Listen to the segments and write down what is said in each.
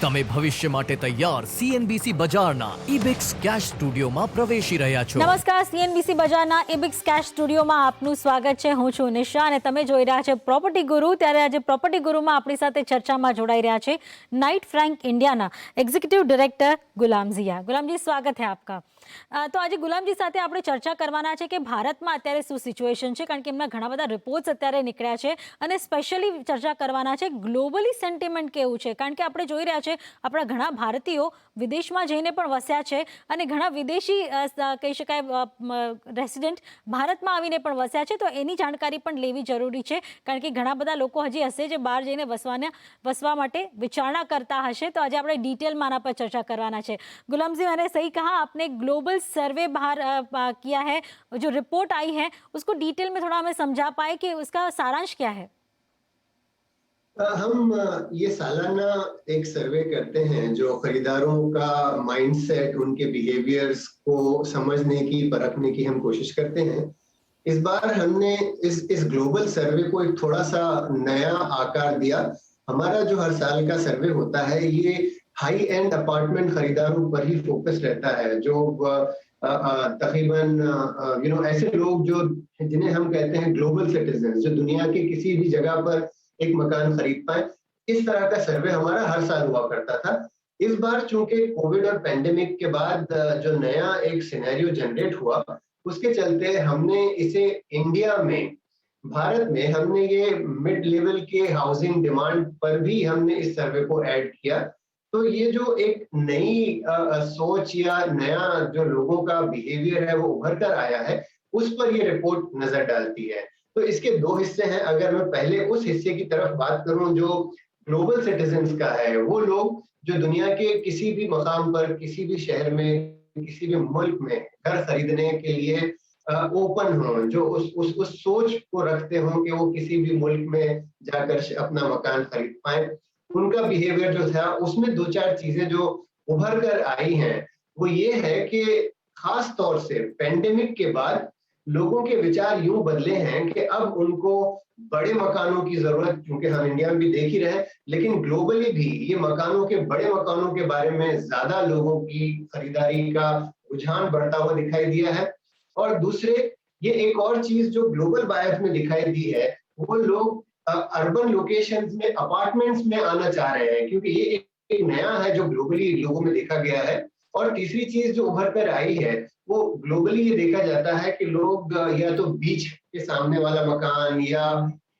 તમે ભવિષ્ય માટે તૈયાર CNBC બજારના ઇબિક્સ કેશ સ્ટુડિયોમાં પ્રવેશી રહ્યા છો। નમસ્કાર, CNBC બજારના ઇબિક્સ કેશ સ્ટુડિયોમાં આપનું સ્વાગત છે। હું છું નિશા અને તમે જોઈ રહ્યા છો પ્રોપર્ટી ગુરુ। ત્યારે આજે પ્રોપર્ટી ગુરુમાં આપણી સાથે ચર્ચામાં જોડાઈ રહ્યા છે નાઇટ ફ્રેન્ક ઇન્ડિયાના એક્ઝિક્યુટિવ ડાયરેક્ટર ગુલામ ઝિયા। ગુલામજી, સ્વાગત है आपका। તો આજે ગુલામજી સાથે આપણે ચર્ચા કરવાના છે કે ભારતમાં અત્યારે શું સિચ્યુએશન છે, કારણ કે એમના ઘણા બધા રિપોર્ટ્સ અત્યારે નીકળ્યા છે અને સ્પેશિયલી ચર્ચા કરવાના છે ગ્લોબલી સેન્ટિમેન્ટ કેવું છે, કારણ કે આપણે જોઈ રહ્યા છે આપણા ઘણા ભારતીયો વિદેશમાં જઈને પણ વસ્યા છે અને ઘણા વિદેશી કહી શકાય રેસિડેન્ટ ભારતમાં આવીને પણ વસ્યા છે। તો એની જાણકારી પણ લેવી જરૂરી છે, કારણ કે ઘણા બધા લોકો હજી હશે જે બહાર જઈને વસવા માટે વિચારણા करता हशे। तो आज આપણે डिटेल में आना पर चर्चा करवाना है। गुलाम जी, मैंने सही कहा, आपने ग्लोबल सर्वे बाहर किया है, जो रिपोर्ट आई है उसको डिटेल में थोड़ा हमें समझा पाए कि उसका सारांश क्या है। हम ये सालाना एक सर्वे करते हैं जो खरीदारों का माइंडसेट, उनके बिहेवियर्स को समझने की, परखने की हम कोशिश करते हैं। इस बार हमने इस ग्लोबल सर्वे को एक थोड़ा सा नया आकार दिया। हमारा जो हर साल का सर्वे होता है ये हाई एंड अपार्टमेंट खरीदारों पर ही फोकस रहता है, जो तकरीबन ऐसे लोग जो जिन्हें हम कहते हैं ग्लोबल सिटीजन, जो दुनिया के किसी भी जगह पर एक मकान खरीद पाए। इस तरह का सर्वे हमारा हर साल हुआ करता था। इस बार चूंकि कोविड और पेंडेमिक के बाद जो नया एक सिनेरियो जनरेट हुआ, उसके चलते हमने इसे इंडिया में, भारत में हमने ये मिड लेवल के हाउसिंग डिमांड पर भी हमने इस सर्वे को ऐड किया। तो ये जो एक नई सोच या नया जो लोगों का बिहेवियर है वो उभर कर आया है, उस पर ये रिपोर्ट नजर डालती है। तो इसके दो हिस्से हैं। अगर मैं पहले उस हिस्से की तरफ बात करूं जो ग्लोबल सिटीजन्स का है, वो लोग जो दुनिया के किसी भी मकाम पर, किसी भी शहर में, किसी भी मुल्क में घर खरीदने के लिए ओपन हो, जो उस सोच को रखते हो कि वो किसी भी मुल्क में जाकर अपना मकान खरीद पाए, उनका बिहेवियर जो था उसमें दो चार चीजें जो उभर कर आई हैं वो ये है कि खास तौर से पेंडेमिक के बाद लोगों के विचार यूं बदले हैं कि अब उनको बड़े मकानों की जरूरत, क्योंकि हम इंडिया में भी देख ही रहे हैं, लेकिन ग्लोबली भी ये मकानों के, बड़े मकानों के बारे में ज्यादा लोगों की खरीदारी का रुझान बढ़ता हुआ दिखाई दिया है। और दूसरे, ये एक और चीज जो ग्लोबल बायर्स में दिखाई दी है, वो लोग अर्बन लोकेशंस में, अपार्टमेंट्स में आना चाह रहे हैं, क्योंकि ये एक नया है जो ग्लोबली लोगों में देखा गया है। और तीसरी चीज जो उभर कर आई है वो ग्लोबली ये देखा जाता है कि लोग या तो बीच के सामने वाला मकान या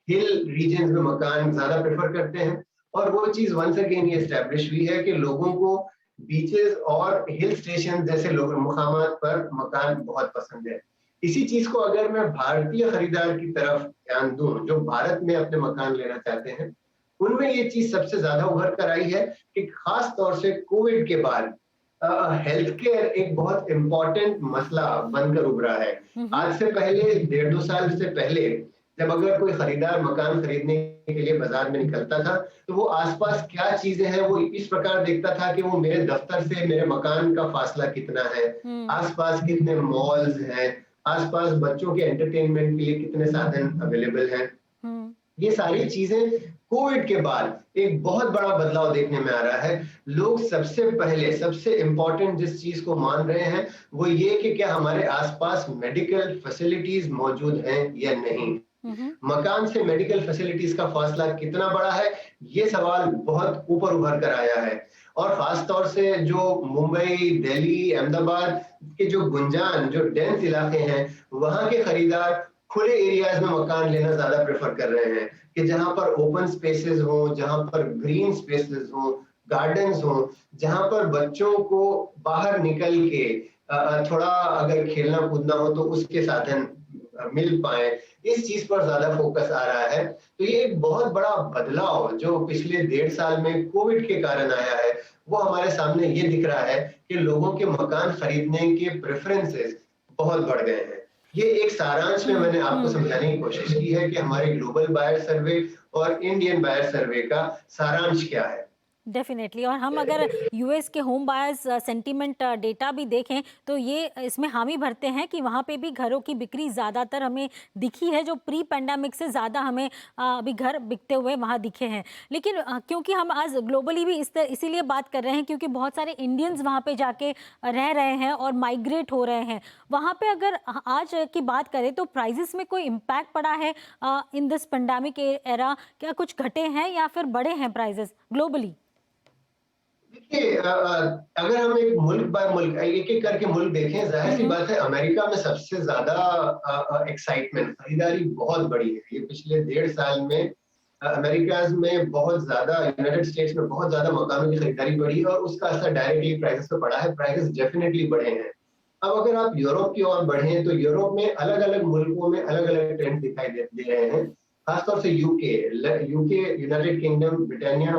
हिल रीजन्स में मकान ज्यादा प्रेफर करते हैं। और वो चीज वंस अगेन ये एस्टेब्लिश हुई है कि लोगों को बीचेस और हिल स्टेशन जैसे मुकामात पर मकान बहुत पसंद है। इसी चीज को अगर मैं भारतीय खरीदार की तरफ ध्यान दूं, जो भारत में अपने मकान लेना चाहते हैं, उनमें ये चीज सबसे ज्यादा उभर कर आई है कि खास तौर से कोविड के बाद हेल्थ केयर एक बहुत इंपॉर्टेंट मसला बनकर उभरा है। आज से पहले 1.5-2 साल से पहले जब अगर कोई खरीदार मकान खरीदने के लिए बाजार में निकलता था तो वो आसपास क्या चीजें हैं वो इस प्रकार देखता था कि वो मेरे दफ्तर से मेरे मकान का फासला कितना है, आसपास कितने मॉल्स हैं, आसपास बच्चों के एंटरटेनमेंट के लिए कितने साधन अवेलेबल हैं। ये सारी चीजें कोविड के बाद एक बहुत बड़ा बदलाव देखने में आ रहा है। लोग सबसे पहले, सबसे इंपॉर्टेंट जिस चीज को मान रहे हैं वो ये कि क्या हमारे आसपास मेडिकल फैसिलिटीज मौजूद हैं या नहीं। मकान से मेडिकल फैसिलिटीज का फासला कितना बड़ा है, ये सवाल बहुत ऊपर उभर कर आया है। और खास तौर से जो मुंबई, दिल्ली, अहमदाबाद के जो गुंजान, जो डेंस इलाके हैं, वहां के खरीदार खुले एरियाज में मकान लेना ज्यादा प्रेफर कर रहे हैं कि जहां पर ओपन स्पेसेस हो, जहां पर ग्रीन स्पेसेस हो, गार्डन्स हो, जहां पर बच्चों को बाहर निकल के थोड़ा अगर खेलना कूदना हो तो उसके साधन मिल पाए। इस चीज पर ज्यादा फोकस आ रहा है। तो ये एक बहुत बड़ा बदलाव जो पिछले 1.5 साल में कोविड के कारण आया है, वो हमारे सामने ये दिख रहा है कि लोगों के मकान खरीदने के प्रेफरेंसेस बहुत बढ़ गए हैं। ये एक सारांश में मैंने आपको समझाने की कोशिश की है कि हमारे ग्लोबल बायर सर्वे और इंडियन बायर सर्वे का सारांश क्या है। डेफिनेटली। और हम अगर यूएस के होम बायर्स सेंटीमेंट डेटा भी देखें तो ये इसमें हामी भरते हैं कि वहाँ पे भी घरों की बिक्री ज़्यादातर हमें दिखी है, जो प्री पेंडेमिक से ज़्यादा हमें अभी घर बिकते हुए वहाँ दिखे हैं। लेकिन क्योंकि हम आज ग्लोबली भी इसीलिए बात कर रहे हैं क्योंकि बहुत सारे इंडियंस वहाँ पे जाके रह रहे हैं और माइग्रेट हो रहे हैं। वहाँ पे अगर आज की बात करें तो प्राइजेस में कोई इम्पैक्ट पड़ा है इन दिस पेंडेमिक एरा? क्या कुछ घटे हैं या फिर बढ़े हैं प्राइजेस ग्लोबली? देखिए, अगर हम एक मुल्क बाय मुल्क एक एक करके मुल्क देखें, जाहिर सी बात है अमेरिका में सबसे ज्यादा एक्साइटमेंट, खरीदारी बहुत बड़ी है। ये पिछले 1.5 साल में अमेरिका में बहुत ज्यादा, यूनाइटेड स्टेट्स में बहुत ज्यादा मकानों की खरीदारी बढ़ी और उसका असर डायरेक्टली प्राइसेस पे पड़ा है। प्राइसेस डेफिनेटली बढ़े हैं। अब अगर आप यूरोप की ओर बढ़े तो यूरोप में अलग अलग मुल्कों में अलग अलग ट्रेंड दिखाई दे रहे हैं। खासतौर से यूके, यूनाइटेड किंगडम, ब्रिटानिया,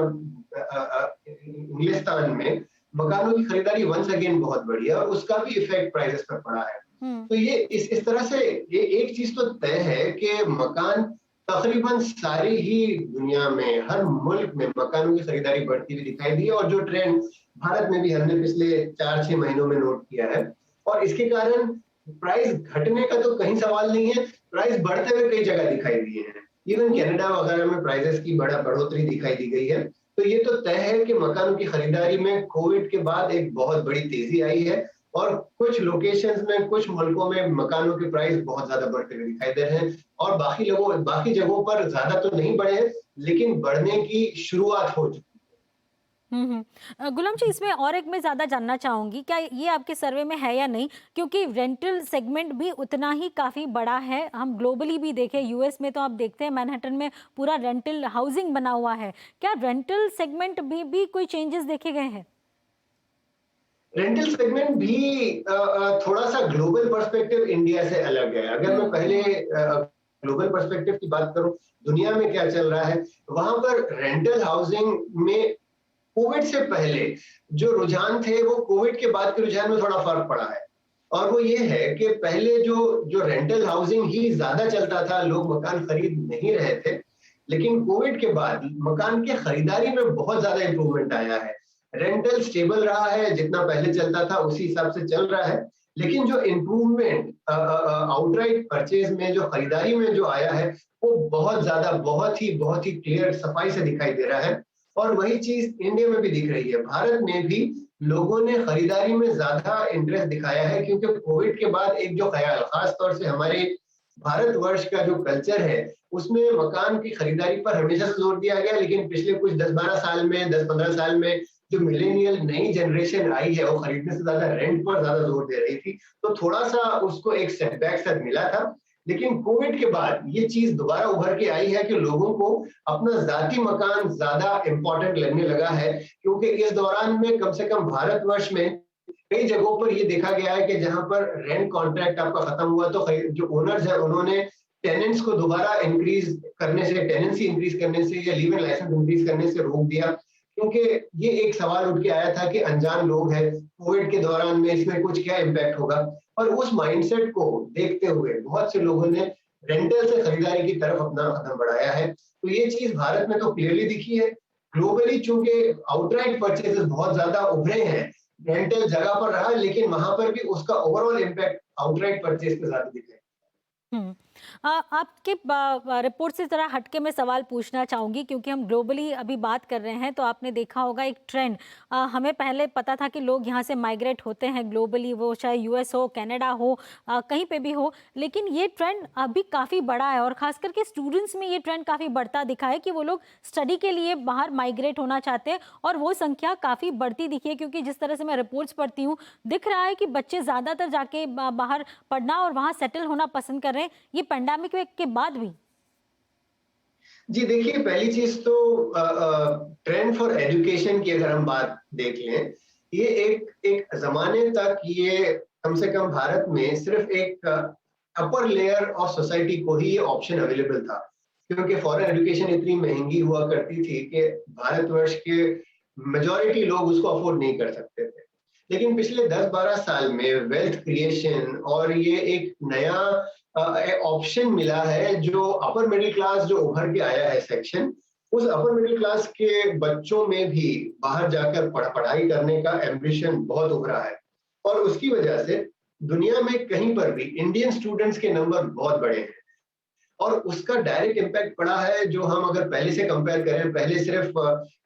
इंग्लिस्तान में मकानों की खरीदारी वंस अगेन बहुत बढ़ी है और उसका भी इफेक्ट प्राइसेस पर पड़ा है। तो ये इस तरह से ये एक चीज तो तय है कि मकान तकरीबन सारी ही दुनिया में, हर मुल्क में मकानों की खरीदारी बढ़ती हुई दिखाई दी है और जो ट्रेंड भारत में भी हमने पिछले 4-6 महीनों में नोट किया है। और इसके कारण प्राइस घटने का तो कहीं सवाल नहीं है, प्राइस बढ़ते हुए कई जगह दिखाई दिए हैं। इवन कनाडा वगैरह में प्राइसेस की बढ़ोतरी दिखाई दी गई है। तो ये तो तय है कि मकानों की खरीदारी में कोविड के बाद एक बहुत बड़ी तेजी आई है और कुछ लोकेशंस में, कुछ मुल्कों में मकानों के प्राइस बहुत ज्यादा बढ़ते हुए दिखाई दे रहे हैं और बाकी जगहों पर ज्यादा तो नहीं बढ़े हैं, लेकिन बढ़ने की शुरुआत हो चुकी है। गुलाम जी, इसमें और एक मैं ज़्यादा जानना चाहूँगी, क्या ये आपके सर्वे में है या नहीं? क्योंकि रेंटल सेगमेंट भी उतना ही काफ़ी बड़ा है। हम ग्लोबली भी देखें, यूएस में तो आप देखते हैं मैनहट्टन में पूरा रेंटल हाउसिंग बना हुआ है। क्या रेंटल सेगमेंट भी कोई चेंजेस देखे गए हैं? रेंटल सेगमेंट भी थोड़ा सा ग्लोबल पर्सपेक्टिव इंडिया से अलग है। अगर मैं पहले ग्लोबल पर्सपेक्टिव की बात करूं, दुनिया में क्या चल रहा है, वहां पर रेंटल हाउसिंग में कोविड से पहले जो रुझान थे वो कोविड के बाद के रुझान में थोड़ा फर्क पड़ा है। और वो ये है कि पहले जो रेंटल हाउसिंग ही ज्यादा चलता था, लोग मकान खरीद नहीं रहे थे, लेकिन कोविड के बाद मकान की खरीदारी में बहुत ज्यादा इंप्रूवमेंट आया है। रेंटल स्टेबल रहा है, जितना पहले चलता था उसी हिसाब से चल रहा है, लेकिन जो इंप्रूवमेंट आउटराइट परचेज में, जो खरीदारी में जो आया है, वो बहुत ज्यादा, बहुत ही क्लियर, सफाई से दिखाई दे रहा है। और वही चीज इंडिया में भी दिख रही है। भारत में भी लोगों ने खरीदारी में ज्यादा इंटरेस्ट दिखाया है क्योंकि कोविड के बाद एक जो ख्याल, खास तौर से हमारे भारतवर्ष का जो कल्चर है, उसमें मकान की खरीदारी पर हमेशा से जोर दिया गया, लेकिन पिछले कुछ 10-12 साल में, 10-15 साल में जो मिलेनियल नई जनरेशन आई है, वो खरीदने से ज्यादा रेंट पर ज्यादा जोर दे रही थी। तो थोड़ा सा उसको एक सेटबैक साथ मिला था। लेकिन कोविड के बाद ये चीज दोबारा उभर के आई है कि लोगों को अपना जाती मकान ज्यादा इंपॉर्टेंट लगने लगा है, क्योंकि इस दौरान में कम से कम भारतवर्ष में कई जगहों पर ये देखा गया है कि जहां पर रेंट कॉन्ट्रैक्ट आपका खत्म हुआ तो जो ओनर्स है उन्होंने टेनेंट्स को दोबारा इंक्रीज करने से, टेनेंसी इंक्रीज करने से या लीव इन लाइसेंस इंक्रीज करने से रोक दिया, क्योंकि ये एक सवाल उठ के आया था कि अनजान लोग हैं, कोविड के दौरान में इसमें कुछ क्या इम्पैक्ट होगा। और उस माइंडसेट को देखते हुए बहुत से लोगों ने रेंटल से खरीदारी की तरफ अपना कदम बढ़ाया है। तो ये चीज भारत में तो क्लियरली दिखी है। ग्लोबली चूंकि आउटराइट परचेजेस बहुत ज्यादा उभरे हैं, रेंटल जगह पर रहा, लेकिन वहां पर भी उसका ओवरऑल इम्पैक्ट आउटराइट परचेज पे ज्यादा दिखा है। आपके रिपोर्ट से ज़रा हटके मैं सवाल पूछना चाहूँगी, क्योंकि हम ग्लोबली अभी बात कर रहे हैं तो आपने देखा होगा एक ट्रेंड। हमें पहले पता था कि लोग यहाँ से माइग्रेट होते हैं ग्लोबली, वो चाहे यूएस हो, कनाडा हो, कहीं पे भी हो, लेकिन ये ट्रेंड अभी काफ़ी बड़ा है और ख़ास करके स्टूडेंट्स में ये ट्रेंड काफ़ी बढ़ता दिखा है कि वो लोग स्टडी के लिए बाहर माइग्रेट होना चाहते हैं और वो संख्या काफ़ी बढ़ती दिखी है। क्योंकि जिस तरह से मैं रिपोर्ट्स पढ़ती हूँ, दिख रहा है कि बच्चे ज़्यादातर जाके बाहर पढ़ना और वहाँ सेटल होना पसंद कर रहे हैं, ये पेंडेमिक के बाद भी। जी देखिए, पहली चीज तो ट्रेंड फॉर एजुकेशन की अगर हम बात देख लें, ये एक जमाने तक ये कम से कम भारत में सिर्फ एक अपर लेयर ऑफ सोसाइटी को ही ये ऑप्शन अवेलेबल था, क्योंकि फॉरेन एजुकेशन इतनी महंगी हुआ करती थी कि भारतवर्ष के मेजॉरिटी लोग उसको अफोर्ड नहीं कर सकते थे। लेकिन पिछले 10-12 साल में वेल्थ क्रिएशन और ये एक नया ऑप्शन मिला है, जो अपर मिडिल क्लास जो उभर के आया है सेक्शन, उस अपर मिडिल क्लास के बच्चों में भी बाहर जाकर पढ़ाई करने का एम्बिशन बहुत उभरा है, और उसकी वजह से दुनिया में कहीं पर भी इंडियन स्टूडेंट्स के नंबर बहुत बड़े हैं, और उसका डायरेक्ट इम्पैक्ट पड़ा है। जो हम अगर पहले से कंपेयर करें, पहले सिर्फ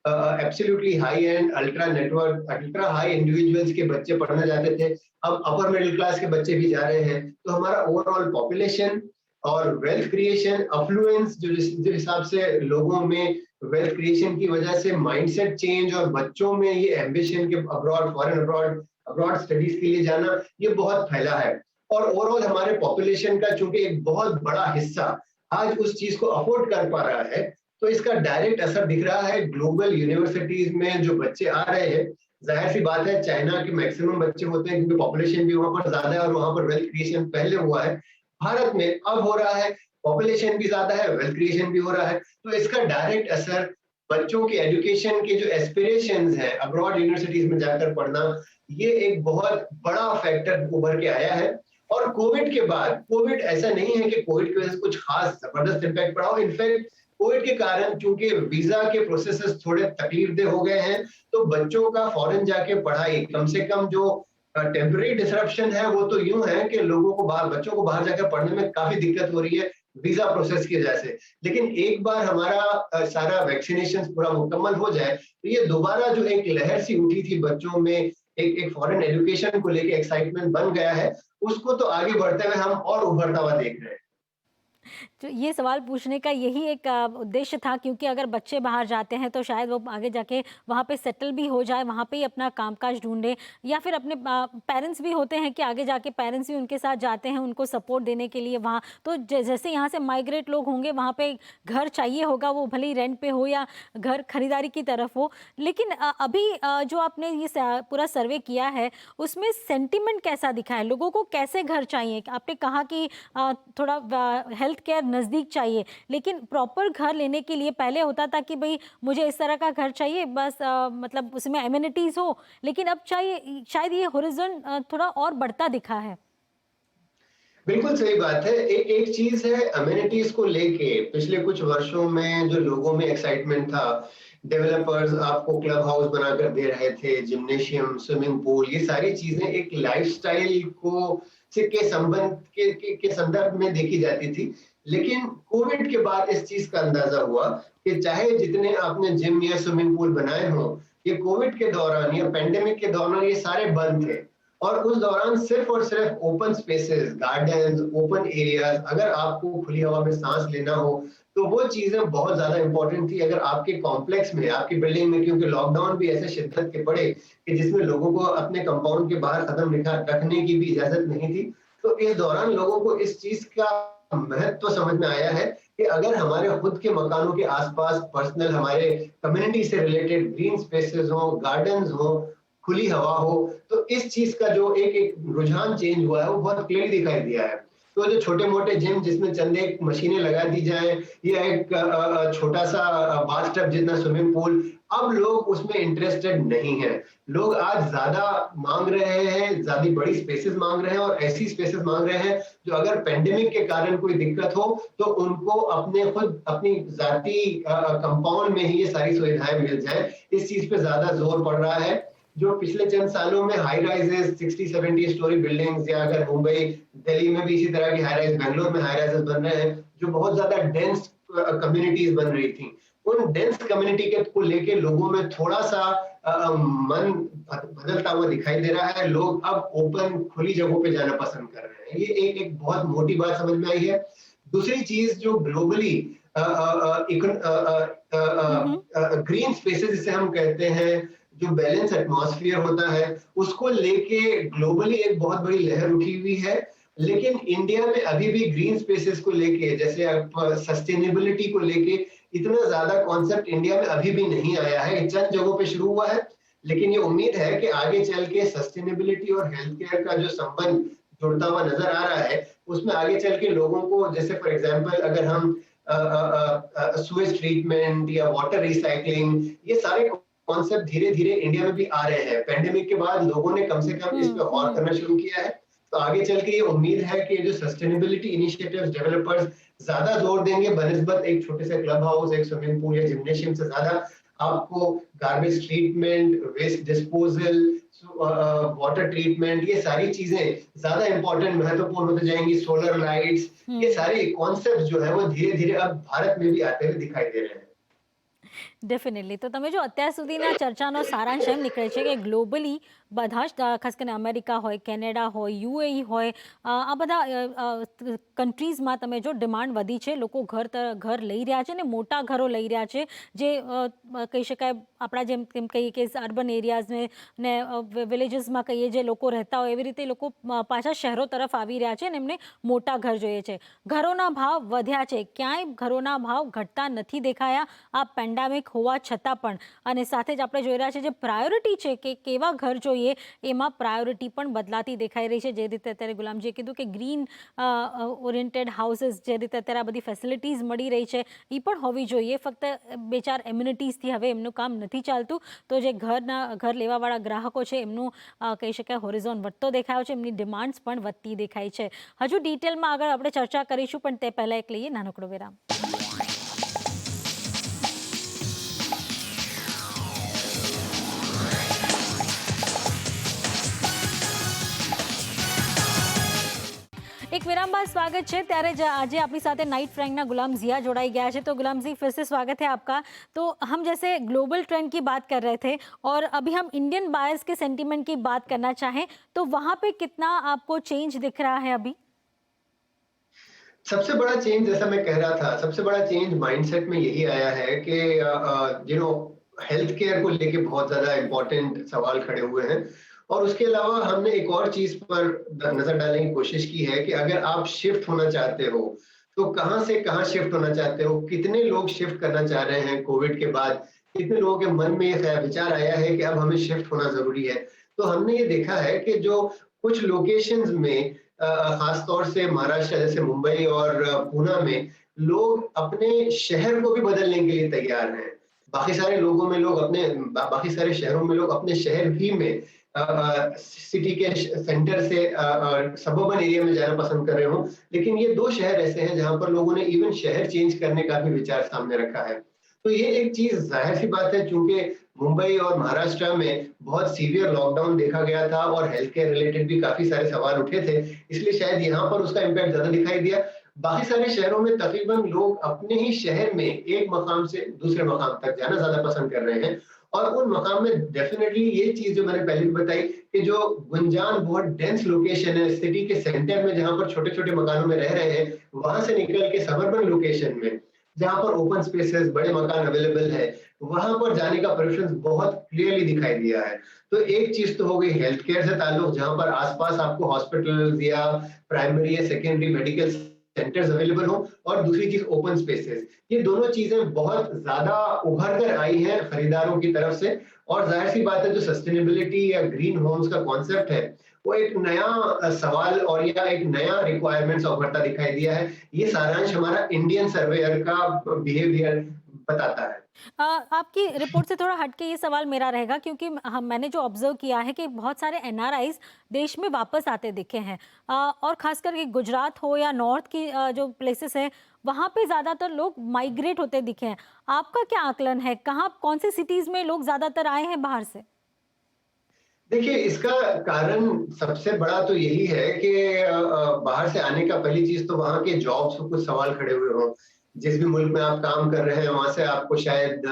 absolutely high and ultra network ultra high individuals के बच्चे पढ़ने जाते थे, अब अपर मिडिल क्लास के बच्चे भी जा रहे हैं। तो हमारा ओवरऑल पॉपुलेशन और वेल्थ क्रिएशन अफ्लुएंस, जो जिस हिसाब से लोगों में वेल्थ क्रिएशन की वजह से माइंडसेट चेंज और बच्चों में ये एम्बिशन के अब्रॉड, फॉरेन अब्रॉड स्टडीज के लिए जाना, ये बहुत फैला है। और ओवरऑल हमारे पॉपुलेशन का चूंकि एक बहुत बड़ा हिस्सा आज उस चीज को अफोर्ड कर पा रहा है, तो इसका डायरेक्ट असर दिख रहा है ग्लोबल यूनिवर्सिटीज में जो बच्चे आ रहे हैं। जाहिर सी बात है, चाइना के मैक्सिमम बच्चे होते हैं क्योंकि पॉपुलेशन भी वहां पर ज्यादा है और वहां पर वेल्थ क्रिएशन पहले हुआ है। भारत में अब हो रहा है, पॉपुलेशन भी ज्यादा है, वेल्थ क्रिएशन भी हो रहा है, तो इसका डायरेक्ट असर बच्चों के एजुकेशन के जो एस्पिरेशंस हैं अब्रॉड यूनिवर्सिटीज में जाकर पढ़ना, ये एक बहुत बड़ा फैक्टर उभर के आया है। और कोविड के बाद, कोविड ऐसा नहीं है कि कोविड की वजह से कुछ खास जबरदस्त इम्पैक्ट पड़ा हो, इनफैक्ट कोविड के कारण चूंकि वीजा के प्रोसेसेस थोड़े तकलीफदेह हो गए हैं, तो बच्चों का फॉरेन जाके पढ़ाई, कम से कम जो टेम्पररी डिसरप्शन है वो तो यूं है कि लोगों को बच्चों को बाहर जाकर पढ़ने में काफी दिक्कत हो रही है वीजा प्रोसेस की वजह से। लेकिन एक बार हमारा सारा वैक्सीनेशन पूरा मुकम्मल हो जाए, तो ये दोबारा जो एक लहर सी उठी थी बच्चों में, एक फॉरेन एजुकेशन को लेके एक्साइटमेंट बन गया है, उसको तो आगे बढ़ते हुए हम और उभरता हुआ देख रहे हैं। तो ये सवाल पूछने का यही एक उद्देश्य था, क्योंकि अगर बच्चे बाहर जाते हैं तो शायद वो आगे जाके वहाँ पे सेटल भी हो जाए, वहाँ पे ही अपना कामकाज ढूंढे, या फिर अपने पेरेंट्स भी होते हैं कि आगे जाके पेरेंट्स भी उनके साथ जाते हैं उनको सपोर्ट देने के लिए वहाँ। तो जैसे यहाँ से माइग्रेट लोग होंगे, वहाँ पे घर चाहिए होगा, वो भले ही रेंट पे हो या घर खरीदारी की तरफ हो। लेकिन अभी जो आपने ये पूरा सर्वे किया है, उसमें सेंटिमेंट कैसा दिखा है, लोगों को कैसे घर चाहिए? आपने कहा कि थोड़ा हेल्थ केयर नज़दीक चाहिए, लेकिन प्रॉपर घर लेने के लिए पहले होता था कि भाई मुझे इस तरह का घर चाहिए, बस मतलब उसमें एमिनिटीज हो, लेकिन अब चाहिए शायद ये होरिज़न थोड़ा और बढ़ता दिखा है। बिल्कुल सही बात है। एक चीज है अमेनिटीज को लेके, पिछले कुछ वर्षों में जो लोगों में एक्साइटमेंट था, डेवलपर्स आपको क्लब हाउस बनाकर दे रहे थे, जिम्नेशियम, स्विमिंग पूल, ये सारी चीजें एक लाइफस्टाइल को के संबंध के संदर्भ में देखी जाती थी। लेकिन कोविड के बाद इस चीज का अंदाजा हुआ कि चाहे जितने आपने जिम या स्विमिंग पूल बनाए हों, ये कोविड के दौरान या पेंडेमिक के दौरान ये सारे बंद थे, और उस दौरान सिर्फ और सिर्फ open spaces, gardens, open areas, अगर आपको खुली हवा में सांस लेना हो तो वो चीजें बहुत ज्यादा इंपॉर्टेंट थी। अगर आपके कॉम्प्लेक्स में, आपकी बिल्डिंग में, क्योंकि लॉकडाउन भी ऐसे शिद्दत के पड़े कि जिसमें लोगों को अपने कंपाउंड के बाहर कदम रखने की भी इजाजत नहीं थी, तो इस दौरान लोगों को इस चीज का महत्व समझ में आया है कि अगर हमारे खुद के मकानों के आसपास पर्सनल, हमारे कम्युनिटी से रिलेटेड ग्रीन स्पेसेस हो, गार्डन्स हो, खुली हवा हो, तो इस चीज का जो एक रुझान चेंज हुआ है वो बहुत क्लियरली दिखाई दिया है। तो जो छोटे मोटे जिम जिसमें चंद एक मशीनें लगा दी जाए, या एक छोटा सा बाथटब जितना स्विमिंग पूल, अब लोग उसमें इंटरेस्टेड नहीं है। लोग आज ज्यादा मांग रहे हैं, ज्यादा बड़ी स्पेसेस मांग रहे हैं, और ऐसी स्पेसेस मांग रहे हैं जो अगर पेंडेमिक के कारण कोई दिक्कत हो तो उनको अपनी जाती कंपाउंड में ही ये सारी सुविधाएं मिल जाए। इस चीज पे ज्यादा जोर पड़ रहा है। जो पिछले चंद सालों में हाई राइजेस, 60-70 स्टोरी बिल्डिंग्स, या अगर मुंबई, दिल्ली में भी इसी तरह की हाई राइज, बेंगलोर में हाई राइजेस बन रहे हैं, जो बहुत ज्यादा डेंस कम्युनिटीज बन रही थी, उन डेंस कम्युनिटी के को लेके लोगों में थोड़ा सा मन बदलता हुआ दिखाई दे रहा है। लोग अब ओपन, खुली जगहों पे जाना पसंद कर रहे हैं। ये एक बहुत मोटी बात समझ में आई है। दूसरी चीज जो ग्लोबली ग्रीन स्पेसेस जिसे हम कहते हैं, जो बैलेंस एटमॉस्फेयर होता है, उसको लेके ग्लोबली एक बहुत बड़ी लहर उठी हुई है। लेकिन इंडिया में अभी भी ग्रीन स्पेसेस को लेके, जैसे आप सस्टेनेबिलिटी को लेके, इतना ज्यादा कॉन्सेप्ट इंडिया में अभी भी नहीं आया है। चंद जगहों पे शुरू हुआ है, लेकिन ये उम्मीद है कि आगे चल के सस्टेनेबिलिटी और हेल्थ केयर का जो संबंध जुड़ता हुआ नजर आ रहा है, उसमें आगे चल के लोगों को, जैसे फॉर एग्जाम्पल अगर हम स्वेज ट्रीटमेंट या वाटर रिसाइकलिंग, ये सारे कॉन्सेप्ट धीरे धीरे इंडिया में भी आ रहे हैं। पेंडेमिक के बाद लोगों ने कम से कम इस पे गौर करना शुरू किया है। तो आगे चल के ये उम्मीद है कि जो सस्टेनेबिलिटी इनिशिएटिव्स डेवलपर्स ज्यादा जोर देंगे बनिस्बत एक छोटे से क्लब हाउस, एक स्विमिंग पूल या जिम्नेशियम से ज्यादा आपको garbage treatment, waste disposal, water treatment, ये सारी चीजें ज्यादा इंपॉर्टेंट महत्वपूर्ण होते जाएंगी। सोलर लाइट्स, ये सारे कॉन्सेप्ट जो है वो धीरे धीरे अब भारत में भी आते हुए दिखाई दे रहे हैं। ડેફિનેટલી તો તમે જો અત્યાર સુધીના ચર્ચાનો સારાંશ એમ નીકળે છે કે ગ્લોબલી બધા જ ખાસ કરીને અમેરિકા હોય, કેનેડા હોય, યુએઈ હોય, આ બધા કન્ટ્રીઝમાં તમે જો ડિમાન્ડ વધી છે, લોકો ઘર લઈ રહ્યા છે ને મોટા ઘરો લઈ રહ્યા છે, જે કહી શકાય આપણા જેમ કહીએ કે અર્બન એરિયાઝને ને વિલેજીસમાં કહીએ જે લોકો રહેતા હોય એવી રીતે લોકો પાછા શહેરો તરફ આવી રહ્યા છે ને એમને મોટા ઘર જોઈએ છે. ઘરોના ભાવ વધ્યા છે, ક્યાંય ઘરોના ભાવ ઘટતા નથી દેખાયા આ પેન્ડેમિક હોવા છતાં પણ. અને સાથે જ આપણે જોઈ રહ્યા છે જે પ્રાયોરિટી છે કે કેવા ઘર જોઈએ એમાં પ્રાયોરિટી પણ બદલાતી દેખાઈ રહી છે. જે રીતે અત્યારે ગુલામજીએ કીધું કે ગ્રીન ઓરિએન્ટેડ હાઉસીસ, જે રીતે અત્યારે આ બધી ફેસિલિટીઝ મળી રહી છે એ પણ હોવી જોઈએ. ફક્ત બે ચાર એમ્યુનિટીઝથી હવે એમનું કામ નથી ચાલતું. તો જે ઘર લેવાવાળા ગ્રાહકો છે એમનું કહી શકાય હોરિઝોન વધતો દેખાયો છે, એમની ડિમાન્ડ્સ પણ વધતી દેખાય છે. હજુ ડિટેલમાં આગળ આપણે ચર્ચા કરીશું પણ તે પહેલાં એક લઈએ નાનકડો વિરામ. एक विराम बाद स्वागत है. ત્યારે आज अपनी साथ नाइट फ्रैंकना गुलाम जिया जोड़ाई गया है. तो गुलाम जी फिर से स्वागत है आपका. तो हम जैसे ग्लोबल ट्रेंड की बात कर रहे थे और अभी हम इंडियन बायर्स के सेंटीमेंट की बात करना चाहें तो वहाँ पे कितना आपको चेंज दिख रहा है अभी? सबसे बड़ा चेंज, जैसा मैं कह रहा था, सबसे बड़ा चेंज माइंडसेट में यही आया है कि हेल्थ केयर को लेके बहुत ज्यादा इंपॉर्टेंट सवाल खड़े हुए हैं. और उसके अलावा हमने एक और चीज पर नजर डालने की कोशिश की है कि अगर आप शिफ्ट होना चाहते हो तो कहां से कहां शिफ्ट होना चाहते हो, कितने लोग शिफ्ट करना चाह रहे हैं कोविड के बाद, कितने लोगों के मन में ये विचार आया है कि अब हमें शिफ्ट होना जरूरी है. तो हमने ये देखा है कि जो कुछ लोकेशंस में खासतौर से महाराष्ट्र जैसे मुंबई और पूना में लोग अपने शहर को भी बदलने के लिए तैयार हैं. बाकी सारे शहरों में लोग अपने शहर भी में सिटी के सेंटर से सबर्बन एरिया में जाना पसंद कर रहे हो. लेकिन ये दो शहर ऐसे हैं जहां पर लोगों ने इवन शहर चेंज करने का भी विचार सामने रखा है. तो ये एक चीज जाहिर सी बात है, चूंकि मुंबई और महाराष्ट्र में बहुत सीवियर लॉकडाउन देखा गया था और हेल्थ केयर रिलेटेड भी काफी सारे सवाल उठे थे, इसलिए शायद यहाँ पर उसका इम्पैक्ट ज्यादा दिखाई दिया. बाकी सारे शहरों में तकरीबन लोग अपने ही शहर में एक मकाम से दूसरे मकाम तक जाना ज्यादा पसंद कर रहे हैं. और उन मकाम में डेफिनेटली ये चीज जो मैंने पहले भी बताई कि जो गुंजान बहुत डेंस लोकेशन है सिटी के सेंटर में, जहां पर छोटे छोटे मकानों में रह रहे हैं, वहां से निकल के सबर्बन लोकेशन में जहां पर ओपन स्पेसेस, बड़े मकान अवेलेबल है, वहां पर जाने का प्रेफरेंस बहुत क्लियरली दिखाई दिया है. तो एक चीज तो हो गई हेल्थ केयर से ताल्लुक, जहां पर आसपास आपको हॉस्पिटल्स या प्राइमरी या सेकेंडरी मेडिकल सेंटर्स अवेलेबल हो, और दूसरी चीज ओपन स्पेसेस. ये दोनों चीजें बहुत ज्यादा उभर कर आई हैं खरीदारों की तरफ से. और जाहिर सी बात है, जो सस्टेनेबिलिटी या ग्रीन होम्स का कॉन्सेप्ट है वो एक नया सवाल और या एक नया रिक्वायरमेंट्स उभरता दिखाई दिया है. ये सारांश हमारा इंडियन सर्वेयर का बिहेवियर बताता है. आपकी रिपोर्ट से थोड़ा हटके ये सवाल मेरा रहेगा, क्योंकि मैंने जो ऑब्जर्व किया है कि बहुत सारे एनआरआईज देश में वापस आते दिखे हैं, और खास करके गुजरात हो या नॉर्थ की जो प्लेसेस हैं वहाँ पे ज़्यादातर लोग माइग्रेट होते दिखे हैं. आपका क्या आकलन है, कौन सी सिटीज़ में लोग ज़्यादातर आए हैं बाहर से? देखिए, इसका कारण सबसे बड़ा तो यही है कि बाहर से आने का पहली चीज तो वहाँ के जॉब्स को कुछ सवाल खड़े हुए हों. जिस भी मुल्क में आप काम कर रहे हैं वहां से आपको शायद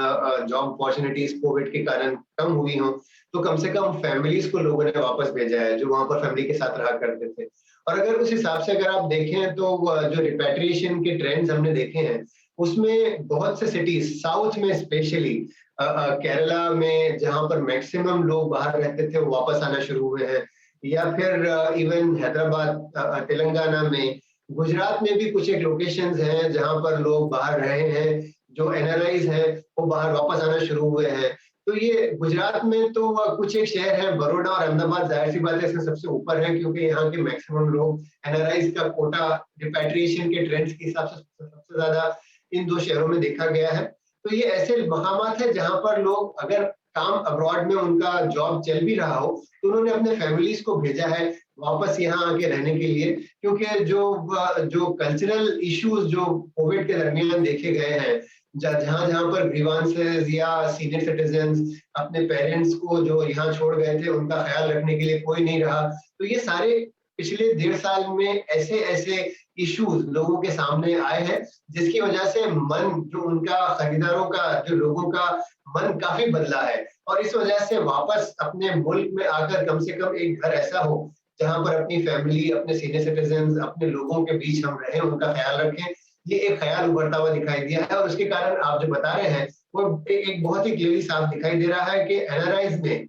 जॉब अपॉर्चुनिटीज कोविड के कारण कम हुई हो, तो कम से कम फैमिलीज को लोगों ने वापस भेजा है जो वहां पर फैमिली के साथ रहा करते थे. और अगर उस हिसाब से अगर आप देखें तो जो रिपैट्रिएशन के ट्रेंड्स हमने देखे हैं उसमें बहुत से सिटीज साउथ में स्पेशली केरला में, जहां पर मैक्सिमम लोग बाहर रहते थे वो वापस आना शुरू हुए हैं, या फिर इवन हैदराबाद, तेलंगाना में, गुजरात में भी कुछ एक लोकेशंस हैं जहां पर लोग बाहर रहे हैं, जो एनआरआईज हैं वो बाहर वापस आना शुरू हुए हैं. तो ये गुजरात में तो कुछ एक शहर है, बड़ौदा और अहमदाबाद, जाहिर सी बात है इसमें सबसे ऊपर है क्योंकि यहाँ के मैक्सिमम लोग एनआरआईज का कोटा रिपैट्रिएशन के ट्रेंड्स के हिसाब से सबसे ज्यादा इन दो शहरों में देखा गया है. तो ये ऐसे मकामात है जहां पर लोग अगर काम अब्रॉड में उनका जॉब चल भी रहा हो तो उन्होंने अपने फैमिलीज को भेजा है वापस यहाँ आके रहने के लिए, क्योंकि जो कल्चरल इश्यूज जो कोविड के दरमियान देखे गए हैं, जहां जहां पर ग्रीवांसेस या सीनियर सिटीजन्स अपने पेरेंट्स को जो यहाँ छोड़ गए थे उनका ख्याल रखने के लिए कोई नहीं रहा, तो ये सारे पिछले 1.5 साल में ऐसे ऐसे इश्यूज लोगों के सामने आए हैं, जिसकी वजह से मन जो उनका खरीदारों का, जो लोगों का मन काफी बदला है। और इस वजह से वापस अपने मुल्क में आकर कम से कम एक घर ऐसा हो जहां पर अपनी फैमिली, अपने सीनियर सिटीजन्स, अपने लोगों के बीच हम रहें, उनका ख्याल रखें, ये एक ख्याल उभरता हुआ दिखाई दिया है। और उसके कारण आप जो बता रहे हैं वो एक बहुत ही क्लियरली साफ दिखाई दे रहा है कि एनआरआईज में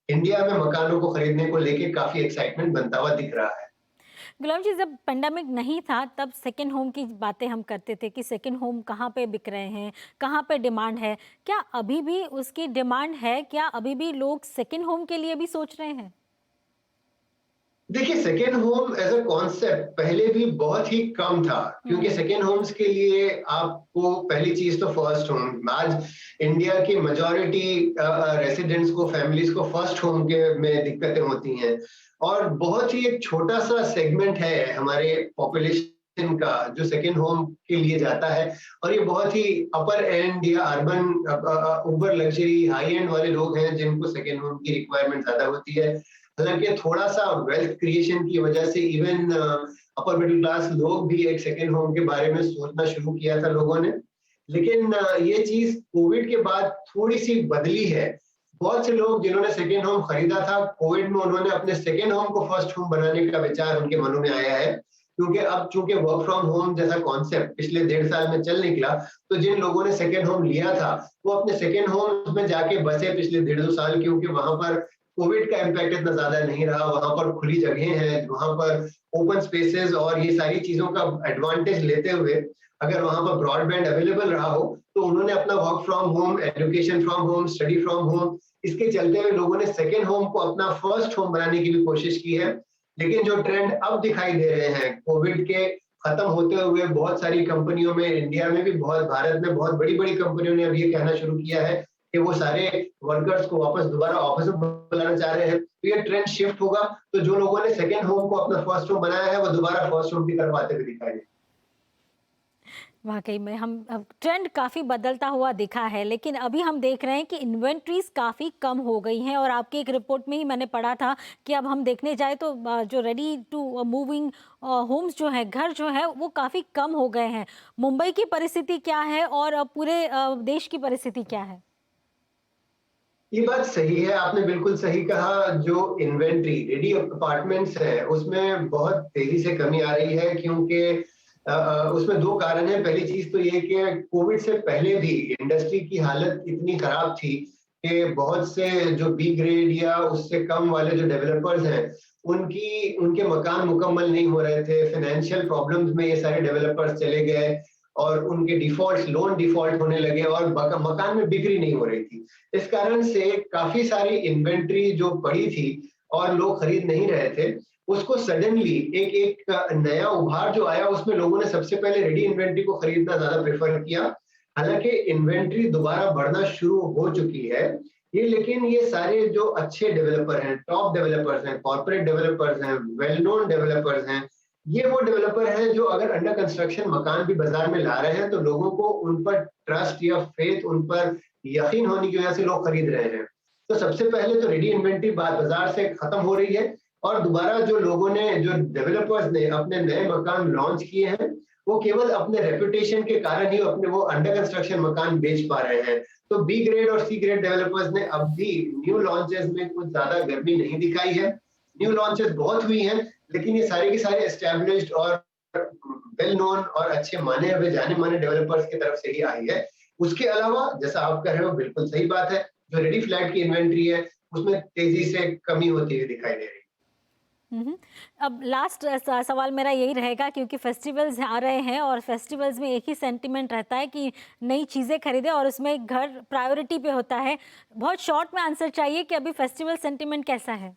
इंडिया में मकानों को खरीदने को लेके काफी एक्साइटमेंट बनता हुआ दिख रहा है। गुलाम जी, जब पेंडेमिक नहीं था तब सेकेंड होम की बातें हम करते थे कि सेकेंड होम कहाँ पे बिक रहे हैं, कहाँ पे डिमांड है। क्या अभी भी उसकी डिमांड है? क्या अभी भी लोग सेकेंड होम के लिए भी सोच रहे हैं? देखिए, second home as a concept पहले भी बहुत ही कम था, क्योंकि सेकेंड होम्स के लिए आपको पहली चीज तो फर्स्ट होम, आज इंडिया की मेजॉरिटी रेसिडेंट्स को, फैमिलीज को फर्स्ट होम के में दिक्कतें होती हैं, और बहुत ही एक छोटा सा सेगमेंट है हमारे पॉपुलेशन का जो सेकेंड होम के लिए जाता है, और ये बहुत ही अपर एंड या urban Uber luxury high and वाले लोग हैं जिनको सेकेंड होम की रिक्वायरमेंट ज्यादा होती है। हालांकि थोड़ा सा वेल्थ क्रिएशन की वजह से इवन अपर मिडिल क्लास लोग भी एक सेकेंड होम के बारे में सोचना शुरू किया था लोगों ने, लेकिन ये चीज कोविड के बाद थोड़ी सी बदली है। बहुत से लोग जिन्होंने सेकेंड होम खरीदा था कोविड में, उन्होंने अपने सेकेंड होम को फर्स्ट होम बनाने का विचार उनके मनों में आया है, क्योंकि अब चूंकि वर्क फ्रॉम होम जैसा कॉन्सेप्ट पिछले 1.5 साल में चल निकला, तो जिन लोगों ने सेकेंड होम लिया था वो अपने सेकेंड होम में जाके बसे पिछले 1.5-2 साल, क्योंकि वहां पर कोविड का इम्पैक्ट इतना ज्यादा नहीं रहा, वहां पर खुली जगह हैं, वहां पर ओपन स्पेसेस और ये सारी चीजों का एडवांटेज लेते हुए अगर वहां पर ब्रॉडबैंड अवेलेबल रहा हो, तो उन्होंने अपना work from home, education from home, study from home, इसके चलते हुए लोगों ने सेकेंड होम को अपना फर्स्ट होम बनाने की भी कोशिश की है। लेकिन जो ट्रेंड अब दिखाई दे रहे हैं कोविड के खत्म होते हुए, बहुत सारी कंपनियों में, इंडिया में भी बहुत, भारत में बहुत बड़ी बड़ी कंपनियों ने अभी ये कहना शुरू किया है कि वो सारे वर्कर्स को वापस दोबारा ऑफिस में बुलाना चाह रहे हैं, तो ये ट्रेंड शिफ्ट होगा। तो जो लोगों ने सेकेंड होम को अपना फर्स्ट होम बनाया है वो दोबारा फर्स्ट होम भी करवाते हुए दिखाई दे। वाकई में हम ट्रेंड काफ़ी बदलता हुआ दिखा है, लेकिन अभी हम देख रहे हैं कि इन्वेंट्रीज काफ़ी कम हो गई हैं। और आपकी एक रिपोर्ट में ही मैंने पढ़ा था कि अब हम देखने जाए तो जो रेडी टू मूविंग होम्स जो है, घर जो है, वो काफ़ी कम हो गए हैं। मुंबई की परिस्थिति क्या है और पूरे देश की परिस्थिति क्या है? ये बात सही है, आपने बिल्कुल सही कहा। जो इन्वेंट्री रेडी अपार्टमेंट्स है उसमें बहुत तेजी से कमी आ रही है, क्योंकि उसमें 2 कारण है। पहली चीज तो ये कि कोविड से पहले भी इंडस्ट्री की हालत इतनी खराब थी कि बहुत से जो बी ग्रेड या उससे कम वाले जो डेवलपर्स हैं उनके मकान मुकम्मल नहीं हो रहे थे। फाइनेंशियल प्रॉब्लम्स में ये सारे डेवलपर्स चले गए और उनके लोन डिफॉल्ट होने लगे और मकान में बिक्री नहीं हो रही थी। इस कारण से काफी सारी इन्वेंट्री जो पड़ी थी और लोग खरीद नहीं रहे थे, उसको सडनली एक नया उभार जो आया, उसमें लोगों ने सबसे पहले रेडी इन्वेंट्री को खरीदना ज्यादा प्रेफर किया। हालांकि इन्वेंट्री दोबारा बढ़ना शुरू हो चुकी है ये, लेकिन ये सारे जो अच्छे डेवलपर हैं, टॉप डेवलपर्स हैं, कॉर्पोरेट डेवलपर्स हैं, वेल नोन डेवलपर्स हैं, ये वो डेवलपर हैं जो अगर अंडर कंस्ट्रक्शन मकान भी बाजार में ला रहे हैं तो लोगों को उन पर ट्रस्ट या फेथ, उन पर यकीन होने की वजह से लोग खरीद रहे हैं। तो सबसे पहले तो रेडी इन्वेंट्री बाजार से खत्म हो रही है, और दोबारा जो लोगों ने, जो डेवलपर्स ने अपने नए मकान लॉन्च किए हैं, वो केवल अपने रेपुटेशन के कारण ही अपने वो अंडर कंस्ट्रक्शन मकान बेच पा रहे हैं। तो बी ग्रेड और सी ग्रेड डेवलपर्स ने अब भी न्यू लॉन्चेस में कुछ ज्यादा गर्मी नहीं दिखाई है। न्यू लॉन्चेस बहुत हुई हैं, लेकिन ये सारे के सारे एस्टैब्लिश्ड और वेल नोन और अच्छे माने हुए जाने माने डेवलपर्स की तरफ से ही आई है। उसके अलावा जैसा आप कह रहे हो, बिल्कुल सही बात है, जो रेडी फ्लैट की इन्वेंट्री है उसमें तेजी से कमी होती हुई दिखाई दे रही है। अब लास्ट सवाल मेरा यही रहेगा, क्योंकि फेस्टिवल्स आ रहे हैं और फेस्टिवल्स में एक ही सेंटिमेंट रहता है कि नई चीज़ें खरीदें और उसमें घर प्रायोरिटी पे होता है। बहुत शॉर्ट में आंसर चाहिए कि अभी फेस्टिवल सेंटिमेंट कैसा है?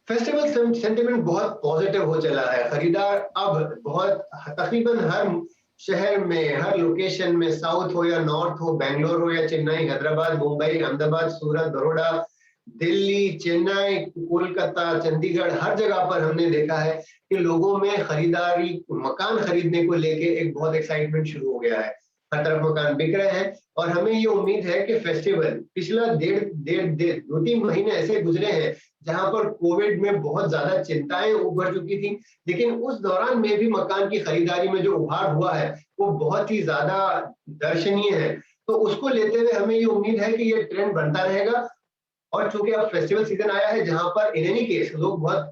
फेस्टिवल सेंटिमेंट बहुत पॉजिटिव हो चला है। खरीदार अब बहुत तकरीबन हर शहर में, हर लोकेशन में, साउथ हो या नॉर्थ हो, बेंगलोर हो या चेन्नई, हैदराबाद, मुंबई, अहमदाबाद, सूरत, बड़ौदा, दिल्ली, चेन्नई, कोलकाता, चंडीगढ़ हर जगह पर हमने देखा है कि लोगों में खरीदारी, मकान खरीदने को लेके एक बहुत एक्साइटमेंट शुरू हो गया है। हर तरफ मकान बिक रहे हैं और हमें ये उम्मीद है कि फेस्टिवल पिछला डेढ़ डेढ़ डेढ़ 2-3 महीने ऐसे गुजरे हैं जहां पर कोविड में बहुत ज्यादा चिंताएं उभर चुकी थी, लेकिन उस दौरान में भी मकान की खरीदारी में जो उभार हुआ है वो बहुत ही ज्यादा दर्शनीय है। तो उसको लेते हुए हमें ये उम्मीद है कि ये ट्रेंड बनता रहेगा। और चूंकि अब फेस्टिवल सीजन आया है जहां पर इन एनी केस लोग बहुत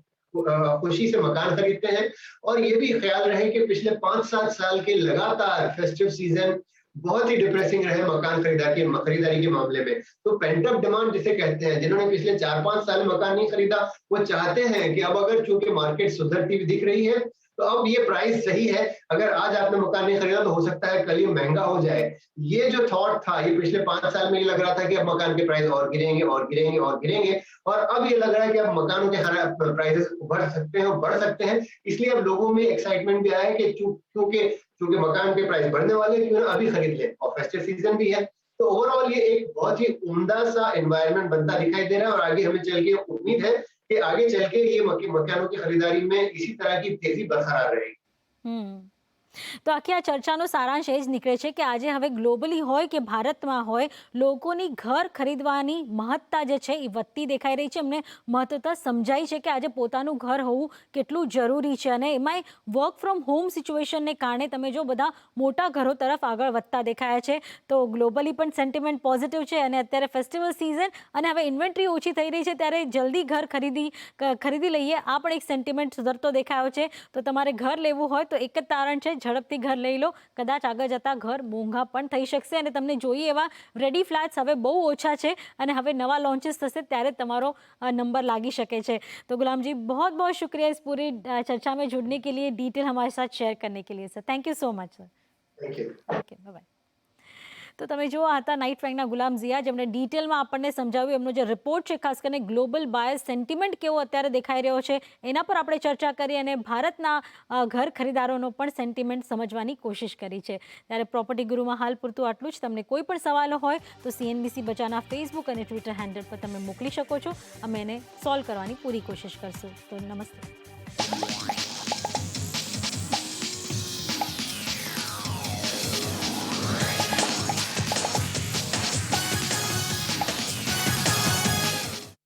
खुशी से मकान खरीदते हैं, और ये भी ख्याल रहे कि पिछले 5-7 साल के लगातार फेस्टिव सीजन बहुत ही डिप्रेसिंग रहे मकान खरीदारी के मामले में। तो पेंट अप डिमांड जिसे कहते हैं, जिन्होंने पिछले 4-5 साल मकान नहीं खरीदा, वो चाहते हैं कि अब अगर चूंकि मार्केट सुधरती हुई दिख रही है तो अब ये प्राइस सही है, अगर आज आपने मकान नहीं खरीदा तो हो सकता है कल ये महंगा हो जाए। ये जो थॉट था, ये पिछले 5 साल में ये लग रहा था कि अब मकान के प्राइस और गिरेंगे और गिरेंगे और गिरेंगे, और अब ये लग रहा है कि अब मकानों के हर प्राइसेस बढ़ सकते हैं और बढ़ सकते हैं। इसलिए अब लोगों में एक्साइटमेंट भी आया है कि क्योंकि मकान के प्राइस बढ़ने वाले, क्यों ना अभी खरीद लें, और फेस्टिव सीजन भी है। तो ओवरऑल ये एक बहुत ही उम्दा सा एनवायरनमेंट बनता दिखाई दे रहा है, और आगे हमें चल के उम्मीद है कि आगे चल के ये मकानों की खरीदारी में इसी तरह की तेजी बरकरार रहेगी। તો આખી આ ચર્ચાનો સારાંશ એ જ નીકળે છે કે આજે હવે ગ્લોબલી હોય કે ભારતમાં હોય, લોકોની ઘર ખરીદવાની મહત્તા જે છે એ વધતી દેખાઈ રહી છે. એમને મહત્વતા સમજાય છે કે આજે પોતાનું ઘર હોવું કેટલું જરૂરી છે, અને એમાંય વર્ક ફ્રોમ હોમ સિચ્યુએશનને કારણે તમે જો બધા મોટા ઘરો તરફ આગળ વધતા દેખાયા છે. તો ગ્લોબલી પણ સેન્ટિમેન્ટ પોઝિટિવ છે, અને અત્યારે ફેસ્ટિવલ સિઝન અને હવે ઇન્વેન્ટરી ઓછી થઈ રહી છે ત્યારે જલ્દી ઘર ખરીદી લઈએ, આ પણ એક સેન્ટિમેન્ટ સુધરતો દેખાયો છે. તો તમારે ઘર લેવું હોય તો એક જ તારણ છે, ઝડપથી ઘર લઈ લો. કદાચ આગળ જતા ઘર મોંઘા પણ થઈ શકશે, અને તમને જોઈએ એવા રેડી ફ્લેટ્સ હવે બહુ ઓછા છે, અને હવે નવા લોન્ચીસ થશે ત્યારે તમારો नंबर लागी सके छे. तो गुलाम जी, बहुत बहुत शुक्रिया इस पूरी चर्चा में जुड़ने के लिए, डिटेल हमारे साथ शेयर करने के लिए sir. Thank you so much sir. Thank you. Okay, bye. તો તમે જો આ હતા નાઇટ ફ્રેન્કના ગુલામ ઝિયા, જેમણે ડિટેલમાં આપણને સમજાવ્યું. એમનો જે રિપોર્ટ છે, ખાસ કરીને ગ્લોબલ બાયર સેન્ટિમેન્ટ કેવો અત્યારે દેખાઈ રહ્યો છે એના પર આપણે ચર્ચા કરી, અને ભારતના ઘર ખરીદારોનો પણ સેન્ટિમેન્ટ સમજવાની કોશિશ કરી છે. ત્યારે પ્રોપર્ટી ગુરુમાં હાલ પૂરતું આટલું જ. તમને કોઈ પણ સવાલો હોય તો CNBC બચાવના ફેસબુક અને ટ્વિટર હેન્ડલ પર તમે મોકલી શકો છો. અમે એને સોલ્વ કરવાની પૂરી કોશિશ કરશું. તો નમસ્તે.